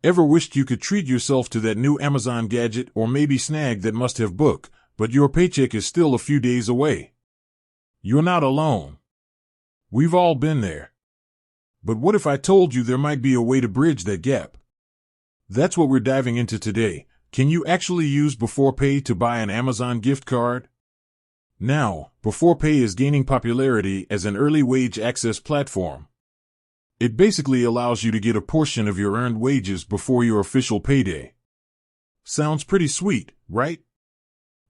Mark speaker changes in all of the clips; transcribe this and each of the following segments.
Speaker 1: Ever wished you could treat yourself to that new Amazon gadget or maybe snag that must-have book, but your paycheck is still a few days away? You're not alone. We've all been there. But what if I told you there might be a way to bridge that gap? That's what we're diving into today. Can you actually use Beforepay to buy an Amazon gift card? Now, Beforepay is gaining popularity as an early wage access platform. It basically allows you to get a portion of your earned wages before your official payday. Sounds pretty sweet, right?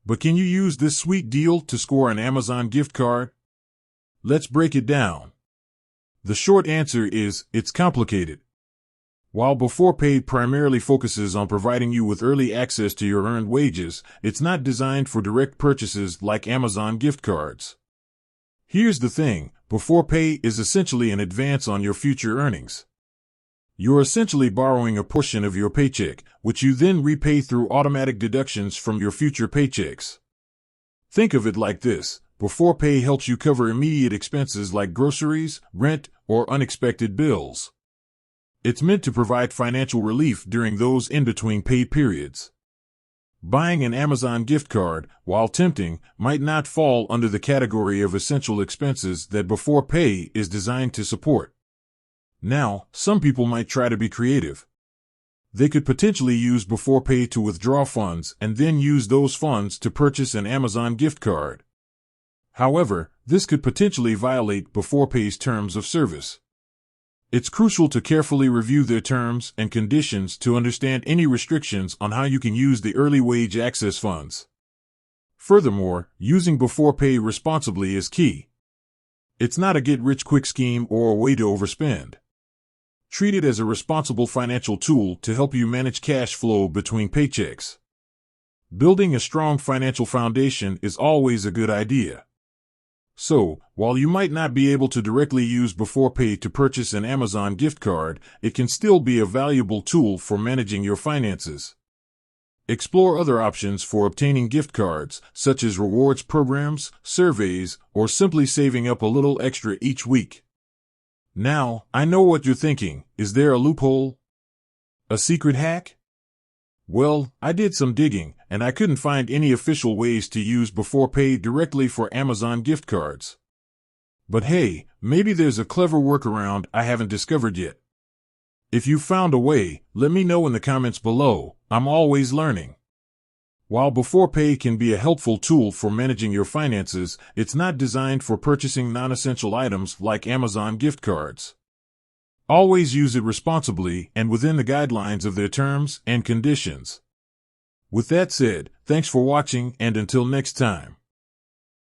Speaker 1: But can you use this sweet deal to score an Amazon gift card? Let's break it down. The short answer is, it's complicated. While Beforepay primarily focuses on providing you with early access to your earned wages, it's not designed for direct purchases like Amazon gift cards. Here's the thing, Beforepay is essentially an advance on your future earnings. You're essentially borrowing a portion of your paycheck, which you then repay through automatic deductions from your future paychecks. Think of it like this, Beforepay helps you cover immediate expenses like groceries, rent, or unexpected bills. It's meant to provide financial relief during those in-between pay periods. Buying an Amazon gift card, while tempting, might not fall under the category of essential expenses that Beforepay is designed to support. Now, some people might try to be creative. They could potentially use Beforepay to withdraw funds and then use those funds to purchase an Amazon gift card. However, this could potentially violate Beforepay's terms of service. It's crucial to carefully review their terms and conditions to understand any restrictions on how you can use the early wage access funds. Furthermore, using Beforepay responsibly is key. It's not a get-rich-quick scheme or a way to overspend. Treat it as a responsible financial tool to help you manage cash flow between paychecks. Building a strong financial foundation is always a good idea. So, while you might not be able to directly use Beforepay to purchase an Amazon gift card, it can still be a valuable tool for managing your finances. Explore other options for obtaining gift cards, such as rewards programs, surveys, or simply saving up a little extra each week. Now, I know what you're thinking. Is there a loophole? A secret hack? Well, I did some digging, and I couldn't find any official ways to use Beforepay directly for Amazon gift cards. But hey, maybe there's a clever workaround I haven't discovered yet. If you found a way, let me know in the comments below. I'm always learning. While Beforepay can be a helpful tool for managing your finances, it's not designed for purchasing non-essential items like Amazon gift cards. Always use it responsibly and within the guidelines of their terms and conditions. With that said, thanks for watching and until next time.